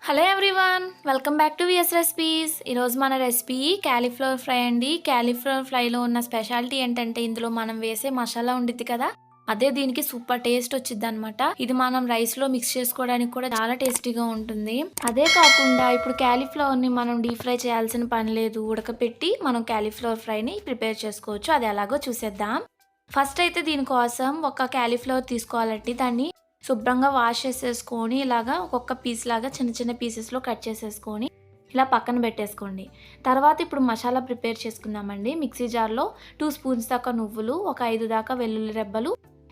Hello everyone, welcome back to VS recipes. ఈరోజు మన recipe cauliflower fry అండి. Cauliflower ఫ్రైలో ఉన్న స్పెషాలిటీ ఏంటంటే ఇందులో మనం వేసే మసాలా ఉండిద్ది కదా, అదే దీనికి సూపర్ టేస్ట్ వచ్చింది అనమాట. ఇది మనం రైస్లో మిక్స్ చేసుకోవడానికి కూడా చాలా టేస్టీగా ఉంటుంది. అదే కాకుండా ఇప్పుడు క్యాలీఫ్లవర్ని మనం డీప్ ఫ్రై చేయాల్సిన పని లేదు. ఉడకపెట్టి మనం క్యాలీఫ్లవర్ ఫ్రైని ప్రిపేర్ చేసుకోవచ్చు. అది ఎలాగో చూసేద్దాం. ఫస్ట్ అయితే దీనికోసం ఒక క్యాలీఫ్లవర్ తీసుకోవాలండి. దాన్ని శుభ్రంగా వాష్ చేసేసుకొని ఇలాగా ఒక్కొక్క పీస్ లాగా చిన్న చిన్న పీసెస్లో కట్ చేసేసుకొని ఇలా పక్కన పెట్టేసుకోండి. తర్వాత ఇప్పుడు మసాలా ప్రిపేర్ చేసుకుందామండి. మిక్సీ జార్లో 2 స్పూన్స్ దాకా నువ్వులు, ఒక 5 దాకా వెల్లుల్లి రెబ్బలు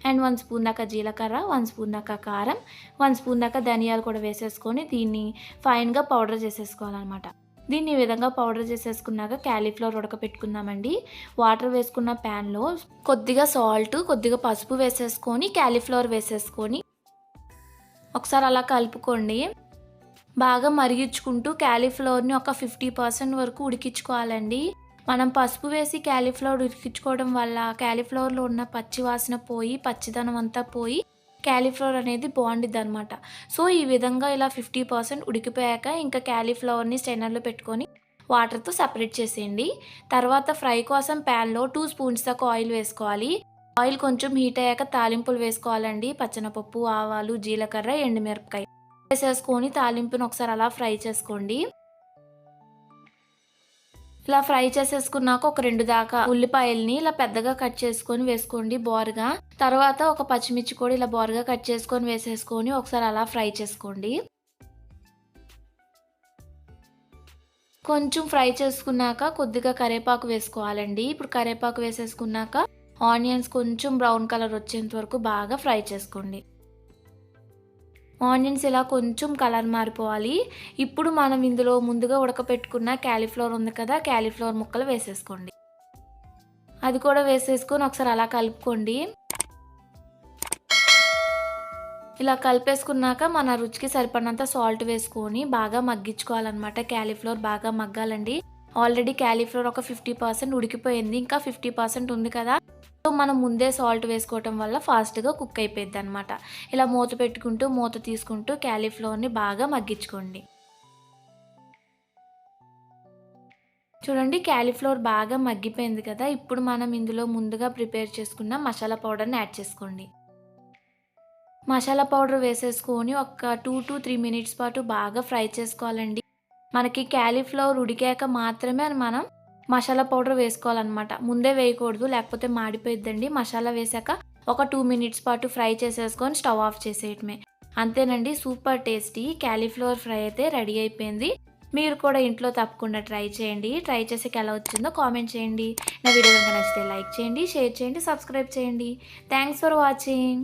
అండ్ 1 స్పూన్ దాకా జీలకర్ర, 1 స్పూన్ దాకా కారం, 1 స్పూన్ దాకా ధనియాలు కూడా వేసేసుకొని దీన్ని ఫైన్గా పౌడర్ చేసేసుకోవాలన్నమాట. దీన్ని ఈ విధంగా పౌడర్ చేసేసుకున్నాక క్యాలీఫ్లవర్ ఉడకపెట్టుకుందామండి. వాటర్ వేసుకున్న ప్యాన్లో కొద్దిగా సాల్ట్, కొద్దిగా పసుపు వేసేసుకొని క్యాలీఫ్లవర్ వేసేసుకొని ఒకసారి అలా కలుపుకోండి. బాగా మరిగించుకుంటూ క్యాలీఫ్లవర్ని ఒక 50% వరకు ఉడికించుకోవాలండి. మనం పసుపు వేసి క్యాలీఫ్లవర్ ఉడికించుకోవడం వల్ల క్యాలీఫ్లవర్లో ఉన్న పచ్చి వాసన పోయి, పచ్చిదనం అంతా పోయి క్యాలీఫ్లవర్ అనేది బాగుండిద్ది అనమాట. సో ఈ విధంగా ఇలా 50% ఉడికిపోయాక ఇంకా క్యాలీఫ్లవర్ని స్టైనర్లో పెట్టుకొని వాటర్తో సపరేట్ చేసేయండి. తర్వాత ఫ్రై కోసం ప్యాన్లో 2 స్పూన్స్ దాకా ఆయిల్ వేసుకోవాలి. ఆయిల్ కొంచెం హీట్ అయ్యాక తాలింపులు వేసుకోవాలండి. పచ్చనపప్పు, ఆవాలు, జీలకర్ర, ఎండుమిరపకాయ వేసేసుకొని తాలింపును ఒకసారి అలా ఫ్రై చేసుకోండి. ఇలా ఫ్రై చేసేసుకున్నాక ఒక 2 దాకా ఉల్లిపాయల్ని ఇలా పెద్దగా కట్ చేసుకొని వేసుకోండి బోరుగా. తర్వాత ఒక పచ్చిమిర్చి కూడా ఇలా బోరుగా కట్ చేసుకొని వేసేసుకొని ఒకసారి అలా ఫ్రై చేసుకోండి. కొంచెం ఫ్రై చేసుకున్నాక కొద్దిగా కరివేపాకు వేసుకోవాలండి. ఇప్పుడు కరివేపాకు వేసేసుకున్నాక ఆనియన్స్ కొంచెం బ్రౌన్ కలర్ వచ్చేంత వరకు బాగా ఫ్రై చేసుకోండి. ఆనియన్స్ ఇలా కొంచెం కలర్ మారిపోవాలి. ఇప్పుడు మనం ఇందులో ముందుగా ఉడకపెట్టుకున్న క్యాలీఫ్లవర్ ఉంది కదా, క్యాలీఫ్లవర్ ముక్కలు వేసేసుకోండి. అది కూడా వేసేసుకొని ఒకసారి అలా కలుపుకోండి. ఇలా కలిపేసుకున్నాక మన రుచికి సరిపడినంత సాల్ట్ వేసుకొని బాగా మగ్గించుకోవాలన్నమాట. క్యాలీఫ్లవర్ బాగా మగ్గాలండి. ఆల్రెడీ క్యాలీఫ్లవర్ ఒక 50% ఉడికిపోయింది, ఇంకా 50% ఉంది కదా. సో మనం ముందే సాల్ట్ వేసుకోవటం వల్ల ఫాస్ట్గా కుక్ అయిపోయింది అనమాట. ఇలా మూత పెట్టుకుంటూ మూత తీసుకుంటూ క్యాలీఫ్లవర్ని బాగా మగ్గించుకోండి. చూడండి, క్యాలీఫ్లవర్ బాగా మగ్గిపోయింది కదా. ఇప్పుడు మనం ఇందులో ముందుగా ప్రిపేర్ చేసుకున్న మసాలా పౌడర్ని యాడ్ చేసుకోండి. మసాలా పౌడర్ వేసేసుకొని ఒక 2 to 3 మినిట్స్ పాటు బాగా ఫ్రై చేసుకోవాలండి. మనకి క్యాలీఫ్లవర్ ఉడికాక మాత్రమే మనం మసాలా పౌడర్ వేసుకోవాలన్నమాట. ముందే వేయకూడదు, లేకపోతే మాడిపోయిద్దండి. మసాలా వేసాక ఒక 2 మినిట్స్ పాటు ఫ్రై చేసేసుకొని స్టవ్ ఆఫ్ చేసేయటమే. అంతేనండి, సూపర్ టేస్టీ క్యాలీఫ్లవర్ ఫ్రై అయితే రెడీ అయిపోయింది. మీరు కూడా ఇంట్లో తప్పకుండా ట్రై చేయండి. ట్రై చేసాక ఎలా వచ్చిందో కామెంట్ చేయండి. నా వీడియో కనుక నచ్చితే లైక్ చేయండి, షేర్ చేయండి, సబ్స్క్రైబ్ చేయండి. Thanks for watching.